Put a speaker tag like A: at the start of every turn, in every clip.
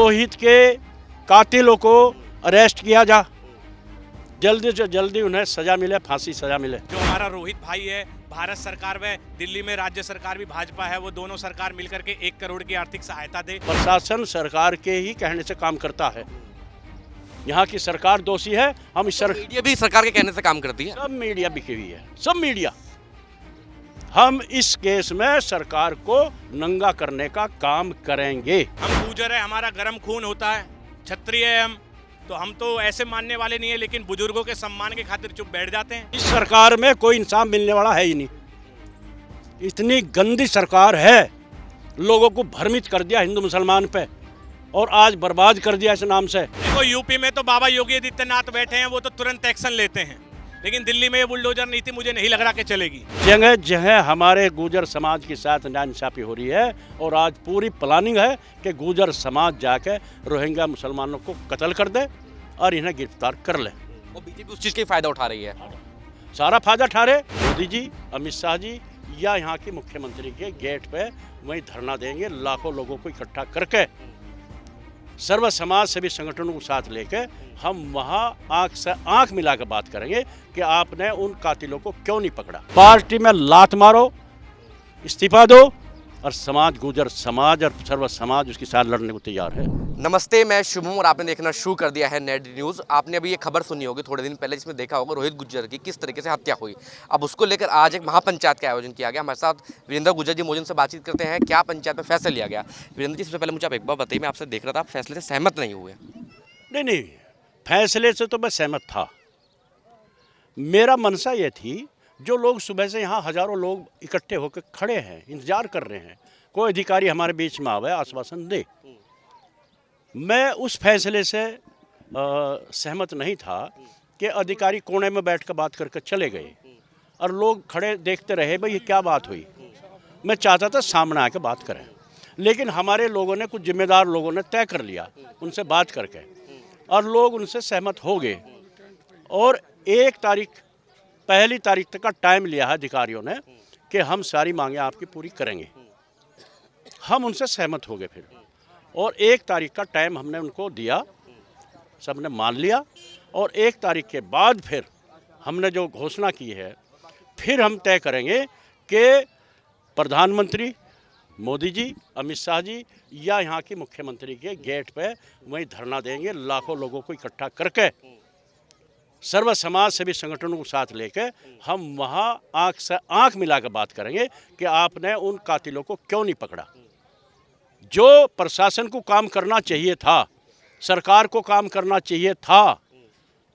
A: रोहित के कातिलों को अरेस्ट किया जा, जल्दी से जल्दी उन्हें सजा मिले, फांसी सजा मिले।
B: जो हमारा रोहित भाई है, भारत सरकार में, दिल्ली में राज्य सरकार भी भाजपा है, वो दोनों सरकार मिलकर के 1 करोड़ की आर्थिक सहायता दे।
A: प्रशासन सरकार के ही कहने से काम करता है। यहाँ की सरकार दोषी है। हम इस
C: मीडिया भी सरकार के कहने से काम करती है।
A: सब मीडिया बिकी हुई है, सब मीडिया। हम इस केस में सरकार को नंगा करने का काम करेंगे।
B: हम गुजर है, हमारा गर्म खून होता है, क्षत्रिय है हम तो ऐसे मानने वाले नहीं है, लेकिन बुजुर्गों के सम्मान के खातिर चुप बैठ जाते हैं।
A: इस सरकार में कोई इंसाफ मिलने वाला है ही नहीं। इतनी गंदी सरकार है, लोगों को भ्रमित कर दिया हिंदू मुसलमान पे और आज बर्बाद कर दिया इस नाम से।
B: देखो यूपी में तो बाबा योगी आदित्यनाथ बैठे हैं, वो तो तुरंत एक्शन लेते हैं, लेकिन दिल्ली में ये बुलडोजर नीति मुझे नहीं लग रहा कि चलेगी।
A: जगह जगह हमारे गुर्जर समाज के साथ नाइंसाफी हो रही है और आज पूरी प्लानिंग है कि गुर्जर समाज जाके रोहिंग्या मुसलमानों को कत्ल कर दे और इन्हें गिरफ्तार कर ले।
C: वो बीजेपी उस चीज का फायदा उठा रही है।
A: सारा फायदा उठा रहे मोदी जी, अमित शाह जी या यहाँ की मुख्यमंत्री के गेट पे वहीं धरना देंगे, लाखों लोगों को इकट्ठा करके सर्व समाज सेवी संगठनों को साथ लेके हम वहाँ आंख से आंख मिलाकर बात करेंगे कि आपने उन कातिलों को क्यों नहीं पकड़ा। पार्टी में लात मारो, इस्तीफा दो और समाज, गुर्जर समाज और सर्व समाज उसके साथ लड़ने को तैयार है।
C: नमस्ते, मैं शुभम और आपने देखना शुरू कर दिया है नेट न्यूज़। आपने अभी ये खबर सुनी होगी थोड़े दिन पहले, जिसमें देखा होगा रोहित गुर्जर की किस तरीके से हत्या हुई। अब उसको लेकर आज एक महापंचायत का आयोजन किया गया। हमारे साथ वीरेंद्र गुर्जर जी मौजूद, से बातचीत करते हैं क्या पंचायत में फैसला लिया गया। वीरेंद्र जी, सबसे पहले मुझे आप एक बार बताइए, मैं आपसे देख रहा था आप फैसले से सहमत नहीं हुए।
A: नहीं, फैसले से तो मैं सहमत था। मेरा मनसा ये थी, जो लोग सुबह से यहाँ हजारों लोग इकट्ठे होकर खड़े हैं, इंतजार कर रहे हैं कोई अधिकारी हमारे बीच में आवे, आश्वासन दे। मैं उस फैसले से सहमत नहीं था कि अधिकारी कोने में बैठकर बात करके चले गए और लोग खड़े देखते रहे, भाई ये क्या बात हुई। मैं चाहता था सामने आके बात करें, लेकिन हमारे लोगों ने, कुछ जिम्मेदार लोगों ने तय कर लिया उनसे बात करके, और लोग उनसे सहमत हो गए और 1 तारीख, पहली तारीख तक का टाइम लिया है अधिकारियों ने कि हम सारी मांगें आपकी पूरी करेंगे। हम उनसे सहमत हो गए फिर, और 1 तारीख का टाइम हमने उनको दिया, सबने मान लिया। और 1 तारीख के बाद फिर हमने जो घोषणा की है, फिर हम तय करेंगे कि प्रधानमंत्री मोदी जी, अमित शाह जी या यहाँ की मुख्यमंत्री के गेट पे वहीं धरना देंगे, लाखों लोगों को इकट्ठा करके सर्व समाज सेवी संगठनों को साथ लेके हम वहाँ आंख से आंख मिलाकर बात करेंगे कि आपने उन कातिलों को क्यों नहीं पकड़ा। जो प्रशासन को काम करना चाहिए था, सरकार को काम करना चाहिए था,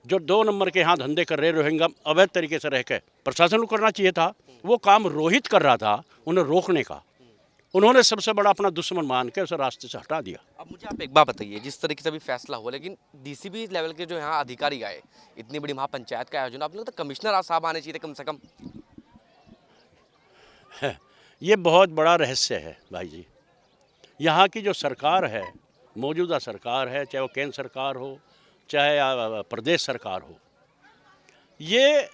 A: जो 2 नंबर के यहाँ धंधे कर रहे रोहिंग्या अवैध तरीके से रह के, प्रशासन को करना चाहिए था। वो काम रोहित कर रहा था, उन्हें रोकने का। उन्होंने सबसे बड़ा अपना दुश्मन मान के उसे रास्ते से हटा दिया।
C: अब मुझे आप एक बात बताइए, जिस तरीके से अभी फैसला हुआ, लेकिन डीसीपी लेवल के जो यहाँ अधिकारी आए, इतनी बड़ी महापंचायत का आयोजन, आपने लगता कमिश्नर साहब आने चाहिए थे कम से कम।
A: ये बहुत बड़ा रहस्य है भाई जी। यहाँ की जो सरकार है, मौजूदा सरकार है, चाहे वो केंद्र सरकार हो चाहे प्रदेश सरकार हो, ये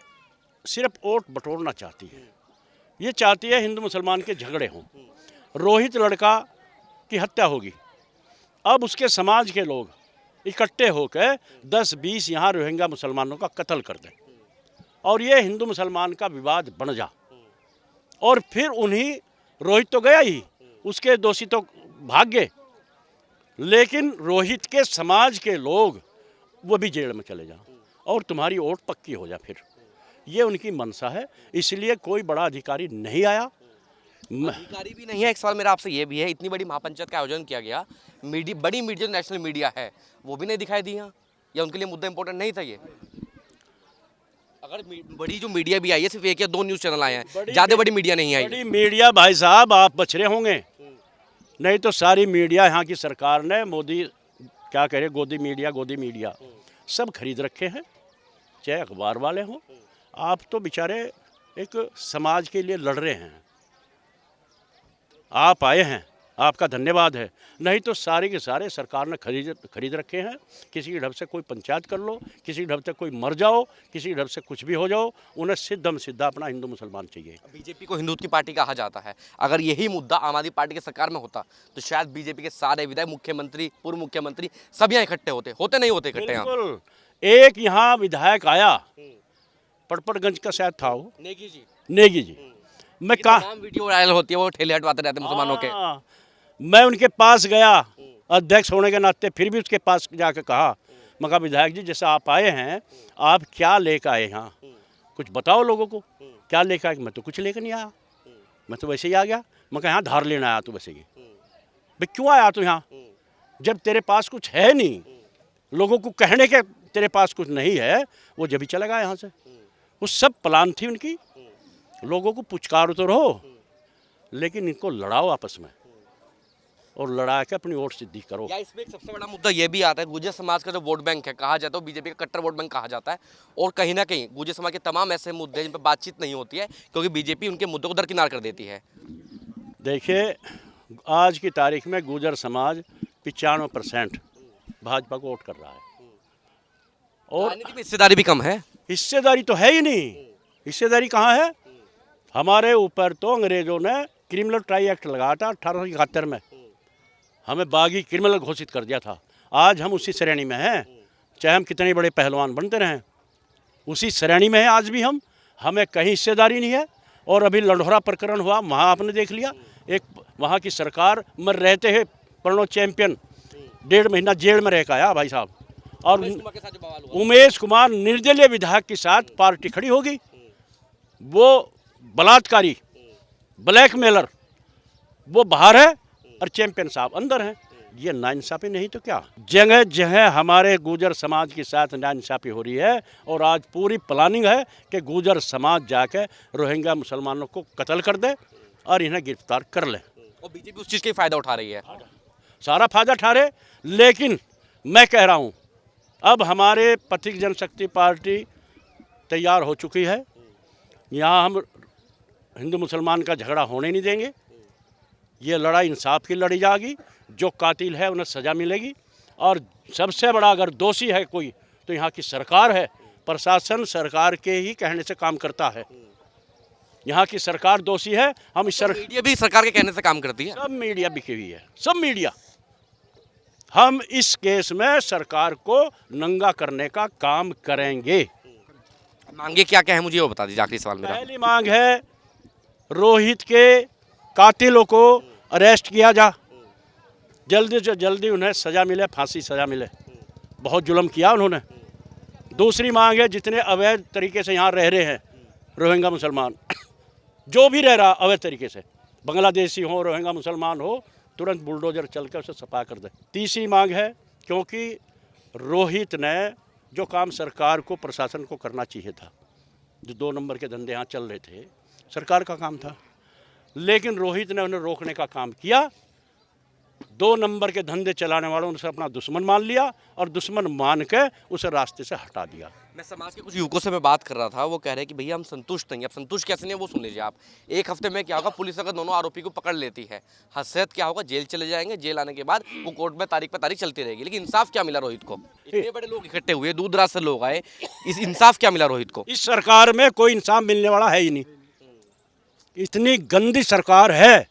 A: सिर्फ वोट बटोरना चाहती है। ये चाहती है हिंदू मुसलमान के झगड़े हों। रोहित लड़का की हत्या होगी, अब उसके समाज के लोग इकट्ठे होकर 10-20 यहाँ रोहिंग्या मुसलमानों का कत्ल कर दें और ये हिंदू मुसलमान का विवाद बन जा, और फिर उन्हीं, रोहित तो गया ही, उसके दोषी तो भाग गए, लेकिन रोहित के समाज के लोग वो भी जेल में चले जाओ और तुम्हारी वोट पक्की हो जाए। फिर ये उनकी मनसा है, इसलिए कोई बड़ा अधिकारी नहीं आया।
C: अधिकारी भी नहीं है। एक सवाल मेरा आपसे ये भी है, इतनी बड़ी महापंचायत का आयोजन किया गया, बड़ी मीडिया, नेशनल मीडिया है, वो भी नहीं दिखाई दी यहाँ, या उनके लिए मुद्दा इंपॉर्टेंट नहीं था ये? अगर बड़ी जो मीडिया भी आई है, सिर्फ 1 या 2 न्यूज़ चैनल आए हैं, ज़्यादा बड़ी मीडिया नहीं आई।
A: बड़ी मीडिया भाई साहब आप बछड़े होंगे, नहीं तो सारी मीडिया यहाँ की सरकार ने, मोदी क्या कह रहे, गोदी मीडिया सब खरीद रखे हैं, चाहे अखबार वाले हों। आप तो बेचारे एक समाज के लिए लड़ रहे हैं, आप आए हैं आपका धन्यवाद है। नहीं तो सारे के सारे सरकार ने खरीद रखे हैं। किसी की ढब से कोई पंचायत कर लो, किसी की ढब से कोई मर जाओ, किसी की ढब से कुछ भी हो जाओ, उन्हें सिद्धम सिद्धा अपना हिंदू मुसलमान चाहिए।
C: बीजेपी को हिंदुत्व की पार्टी कहा जाता है। अगर यही मुद्दा आम आदमी पार्टी की सरकार में होता तो शायद बीजेपी के सारे विधायक, मुख्यमंत्री, पूर्व मुख्यमंत्री सब यहाँ इकट्ठे होते नहीं होते इकट्ठे यहाँ।
A: बिल्कुल। एक यहाँ विधायक आया, पड़पड़गंज का शायद था वो,
C: नेगी जी,
A: नेगी जी। मैं कहा
C: तमाम वीडियो वायरल होती है, वो ठेले हटवाते रहते हैं मुसलमानों के।
A: हाँ, मैं उनके पास गया अध्यक्ष होने के नाते, फिर भी उसके पास जाकर कहा, मैं कहा विधायक जी जैसे आप आए हैं, आप क्या लेकर आए यहाँ, कुछ बताओ लोगों को क्या लेकर आए। मैं तो कुछ लेकर नहीं आया, मैं तो वैसे ही आ गया। मैं कहा यहाँ धार लेना आया तो वैसे ही। भाई क्यों आया तू यहाँ, जब तेरे पास कुछ है नहीं, लोगों को कहने के तेरे पास कुछ नहीं है, वो जब ही चला गया यहाँ से। वो सब प्लान थी उनकी, लोगों को पुचकार तो रहो, लेकिन इनको लड़ाओ आपस में और लड़ा के अपनी वोट सिद्धि करो।
C: या इसमें एक सबसे बड़ा मुद्दा ये भी आता है, गुर्जर समाज का जो वोट बैंक है, कहा जाता है बीजेपी का कट्टर वोट बैंक कहा जाता है, और कहीं ना कहीं गुर्जर समाज के तमाम ऐसे मुद्दे जिन पर बातचीत नहीं होती है, क्योंकि बीजेपी उनके मुद्दों को दरकिनार कर देती है।
A: देखिए आज की तारीख में गुर्जर समाज 95% भाजपा को वोट कर रहा है, और
C: राजनीति में हिस्सेदारी भी कम है।
A: हिस्सेदारी तो है ही नहीं। हिस्सेदारी कहाँ है? हमारे ऊपर तो अंग्रेजों ने क्रिमिनल ट्राई एक्ट लगाया था 1871 में, हमें बागी क्रिमिनल घोषित कर दिया था। आज हम उसी श्रेणी में हैं, चाहे हम कितने बड़े पहलवान बनते रहें, उसी श्रेणी में हैं आज भी हम। हमें कहीं हिस्सेदारी नहीं है। और अभी लंढोरा प्रकरण हुआ, वहाँ आपने देख लिया, एक वहाँ की सरकार में रहते हैं प्रणव चैंपियन 1.5 महीना जेल में रह के आया भाई साहब। और उमेश कुमार निर्दलीय विधायक के साथ पार्टी खड़ी होगी, वो बलात्कारी ब्लैकमेलर वो बाहर है और चैंपियन साहब अंदर हैं। ये नाइंसाफ़ी नहीं तो क्या। जगह जगह हमारे गुर्जर समाज के साथ नाइंसाफ़ी हो रही है, और आज पूरी प्लानिंग है कि गुर्जर समाज जाके रोहिंग्या मुसलमानों को कत्ल कर दे और इन्हें गिरफ्तार कर ले।
C: और बीजेपी उस चीज़ का फ़ायदा उठा रही है,
A: सारा फायदा उठा रहे। लेकिन मैं कह रहा हूँ अब हमारे पथिक जनशक्ति पार्टी तैयार हो चुकी है। यहाँ हम हिंदू मुसलमान का झगड़ा होने नहीं देंगे। ये लड़ाई इंसाफ की लड़ी जाएगी, जो कातिल है उन्हें सज़ा मिलेगी, और सबसे बड़ा अगर दोषी है कोई तो यहाँ की सरकार है। प्रशासन सरकार के ही कहने से काम करता है, यहाँ की सरकार दोषी है। हम इस
C: मीडिया भी सरकार के कहने से काम करती है।
A: सब मीडिया बिकी हुई है, सब मीडिया। हम इस केस में सरकार को नंगा करने का काम करेंगे।
C: मांगे क्या क्या है मुझे वो बता दीजिए, आखिरी सवाल मेरा।
A: पहली मांग है रोहित के कातिलों को अरेस्ट किया जा, जल्दी से जल्दी उन्हें सज़ा मिले, फांसी सज़ा मिले, बहुत जुल्म किया उन्होंने। दूसरी मांग है जितने अवैध तरीके से यहाँ रह रहे हैं रोहिंग्या मुसलमान, जो भी रह रहा अवैध तरीके से, बांग्लादेशी हो रोहिंग्या मुसलमान हो, तुरंत बुलडोजर चल कर उसे सफा कर दे। तीसरी मांग है, क्योंकि रोहित ने जो काम सरकार को प्रशासन को करना चाहिए था, जो 2 नंबर के धंधे यहाँ चल रहे थे, सरकार का काम था, लेकिन रोहित ने उन्हें रोकने का काम किया। 2 नंबर के धंधे चलाने वालों ने उसे अपना दुश्मन मान लिया और दुश्मन मान के उसे रास्ते से हटा दिया।
C: मैं समाज के कुछ युवकों से मैं बात कर रहा था, वो कह रहे हैं कि भैया हम संतुष्ट नहीं। अब संतुष्ट कैसे नहीं, वो सुन लीजिए आप। एक हफ्ते में क्या होगा, पुलिस अगर दोनों आरोपी को पकड़ लेती है, हसरत क्या होगा, जेल चले जाएंगे। जेल आने के बाद वो कोर्ट में तारीख पर तारीख चलती रहेगी, लेकिन इंसाफ क्या मिला रोहित को? इतने बड़े लोग इकट्ठे हुए, दूर दराज से लोग आए, इस इंसाफ क्या मिला रोहित को?
A: इस सरकार में कोई इंसाफ मिलने वाला है ही नहीं। इतनी गंदी सरकार है,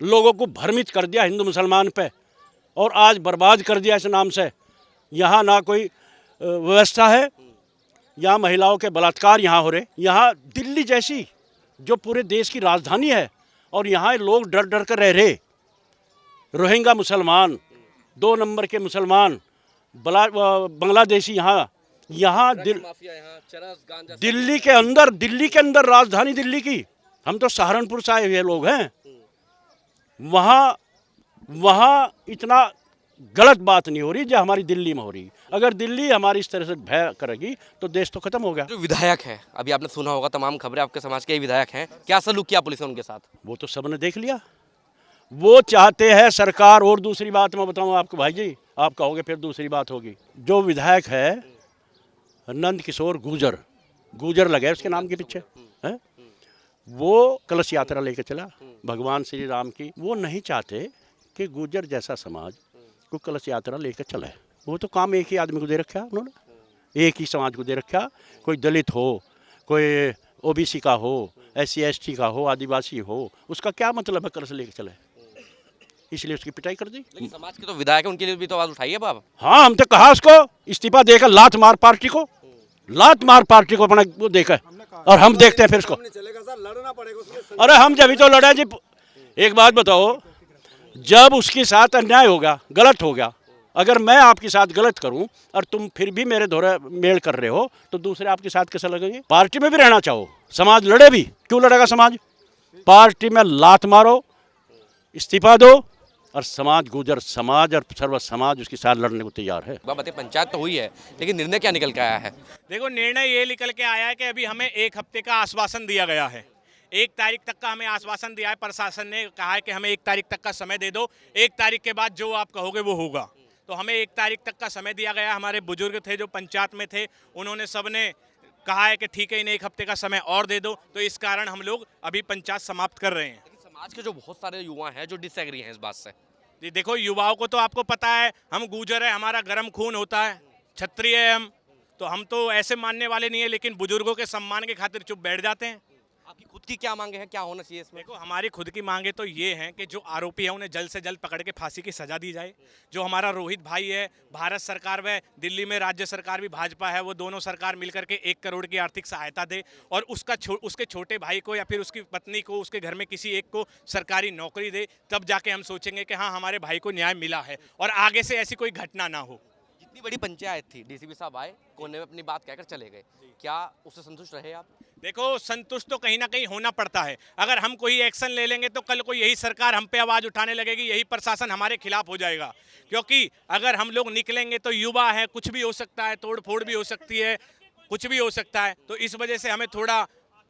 A: लोगों को भ्रमित कर दिया हिंदू मुसलमान पे, और आज बर्बाद कर दिया इस नाम से। यहाँ ना कोई व्यवस्था है, यहाँ महिलाओं के बलात्कार यहाँ हो रहे। यहाँ दिल्ली जैसी जो पूरे देश की राजधानी है, और यहाँ लोग डर डर कर रह रहे। रोहिंग्या मुसलमान, 2 नंबर के मुसलमान, बांग्लादेशी यहाँ दिल्ली के अंदर राजधानी दिल्ली की, हम तो सहारनपुर से आए हुए लोग हैं। वहाँ इतना गलत बात नहीं हो रही जो हमारी दिल्ली में हो रही। अगर दिल्ली हमारी इस तरह से भय करेगी तो देश तो खत्म हो गया।
C: जो विधायक है, अभी आपने सुना होगा, तमाम खबरें आपके समाज के ही विधायक हैं, क्या सलूक किया पुलिस ने उनके साथ?
A: वो तो सबने देख लिया। वो चाहते हैं सरकार, और दूसरी बात मैं बताऊँ आपको भाई जी, आप कहोगे फिर दूसरी बात होगी। जो विधायक है नंद किशोर गुर्जर लगे उसके नाम के पीछे है, वो कलश यात्रा लेकर चला भगवान श्री राम की। वो नहीं चाहते कि गुजर जैसा समाज को कलश यात्रा लेकर चले। वो तो काम एक ही आदमी को दे रखा है उन्होंने, एक ही समाज को दे रखा। कोई दलित हो, कोई ओबीसी का हो, SC ST का हो, आदिवासी हो, उसका क्या मतलब है कलश लेकर चले? इसलिए उसकी पिटाई कर दी।
C: लेकिन समाज के तो विधायक हैं, उनके लिए भी तो आवाज उठाइए अब आप।
A: हाँ, हम तो कहा उसको इस्तीफा देकर लात मार पार्टी को, लात मार पार्टी को अपना वो देकर, और हम देखते हैं फिर उसको। अरे हम जब भी तो लड़े जी। एक बात बताओ, जब उसके साथ अन्याय होगा, गलत हो गया, अगर मैं आपके साथ गलत करूं और तुम फिर भी मेरे धोरे मेल कर रहे हो, तो दूसरे आपके साथ कैसे लगेंगे? पार्टी में भी रहना चाहो, समाज लड़े भी, क्यों लड़ेगा समाज? पार्टी में लात मारो, इस्तीफा दो, और समाज, गुजर समाज और सर्व समाज उसके साथ लड़ने को तैयार है।
C: बाबा पंचायत तो हुई है, लेकिन निर्णय क्या निकल के आया है?
B: देखो, निर्णय ये निकल के आया है कि अभी हमें 1 हफ्ते का आश्वासन दिया गया है। 1 तारीख तक का हमें आश्वासन दिया है। प्रशासन ने कहा है कि हमें 1 तारीख तक का समय दे दो, 1 तारीख के बाद जो आप कहोगे वो होगा। तो हमें 1 तारीख तक का समय दिया गया। हमारे बुजुर्ग थे जो पंचायत में थे, उन्होंने सब ने कहा है कि ठीक है, इन्हें 1 हफ्ते का समय और दे दो। तो इस कारण हम लोग अभी पंचायत समाप्त कर रहे हैं।
C: लेकिन समाज के जो बहुत सारे युवा हैं जो डिसएग्री हैं इस बात से।
B: जी देखो, युवाओं को तो आपको पता है, हम गुजर है, हमारा गर्म खून होता है, क्षत्रिय है हम, तो हम तो ऐसे मानने वाले नहीं है, लेकिन बुजुर्गों के सम्मान के खातिर चुप बैठ जाते हैं।
C: आपकी खुद की क्या मांगे हैं, क्या होना चाहिए इसमें?
B: देखो, हमारी खुद की मांगे तो ये हैं कि जो आरोपी है उन्हें जल्द से जल्द पकड़ के फांसी की सजा दी जाए। जो हमारा रोहित भाई है, भारत सरकार व दिल्ली में राज्य सरकार भी भाजपा है, वो दोनों सरकार मिलकर के 1 करोड़ की आर्थिक सहायता दे, और उसके छोटे भाई को या फिर उसकी पत्नी को, उसके घर में किसी एक को सरकारी नौकरी दे। तब जाके हम सोचेंगे कि हाँ, हमारे भाई को न्याय मिला है, और आगे से ऐसी कोई घटना ना हो।
C: इतनी बड़ी पंचायत थी, डीसीपी साहब आए, कोने में अपनी बात कहकर चले गए, क्या उससे संतुष्ट रहे आप?
B: देखो, संतुष्ट तो कहीं ना कहीं होना पड़ता है। अगर हम कोई एक्शन ले लेंगे तो कल को यही सरकार हम पे आवाज़ उठाने लगेगी, यही प्रशासन हमारे खिलाफ हो जाएगा। क्योंकि अगर हम लोग निकलेंगे तो युवा है, कुछ भी हो सकता है, तोड़ फोड़ भी हो सकती है, कुछ भी हो सकता है। तो इस वजह से हमें थोड़ा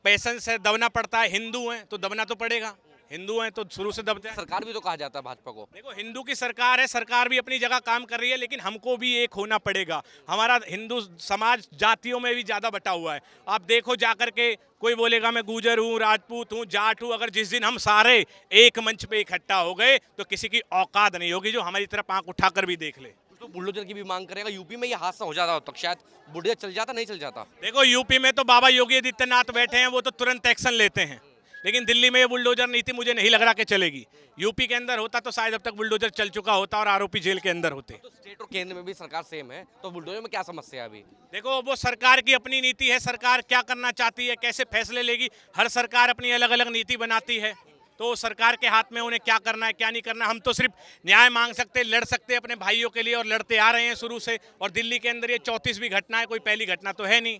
B: पेशेंस से दबना पड़ता है। हिंदू हैं तो दबना तो पड़ेगा, हिंदू हैं तो शुरू से दबते हैं।
C: सरकार भी तो कहा जाता है भाजपा को।
B: देखो, हिंदू की सरकार है, सरकार भी अपनी जगह काम कर रही है, लेकिन हमको भी एक होना पड़ेगा। हमारा हिंदू समाज जातियों में भी ज़्यादा बटा हुआ है। आप देखो जाकर के, कोई बोलेगा मैं गुजर हूँ, राजपूत हूँ, जाट हूँ, अगर जिस दिन हम सारे एक मंच पे इकट्ठा हो गए तो किसी की औकात नहीं होगी जो हमारी तरफ आंख उठाकर भी देख ले।
C: तो बुलडोजर की भी मांग करेगा। यूपी में ये हादसा हो जाता तो शायद बुलडोजर चल जाता, नहीं चल जाता।
B: देखो, यूपी में तो बाबा योगी आदित्यनाथ बैठे हैं, वो तो तुरंत एक्शन लेते हैं, लेकिन दिल्ली में ये बुलडोजर नीति मुझे नहीं लग रहा कि चलेगी। यूपी के अंदर होता तो शायद अब तक बुलडोजर चल चुका होता और आरोपी जेल के अंदर होते।
C: तो स्टेट और केंद्र में भी सरकार सेम है, तो बुलडोजर में क्या समस्या है अभी?
B: देखो, वो सरकार की अपनी नीति है, सरकार क्या करना चाहती है, कैसे फैसले लेगी। हर सरकार अपनी अलग अलग नीति बनाती है, तो सरकार के हाथ में उन्हें क्या करना है क्या नहीं करना। हम तो सिर्फ न्याय मांग सकते, लड़ सकते अपने भाइयों के लिए, और लड़ते आ रहे हैं शुरू से। और दिल्ली के अंदर ये 34वीं घटना है, कोई पहली घटना तो है नहीं।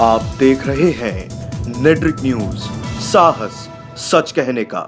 D: आप देख रहे हैं नेट्रिक न्यूज, साहस सच कहने का।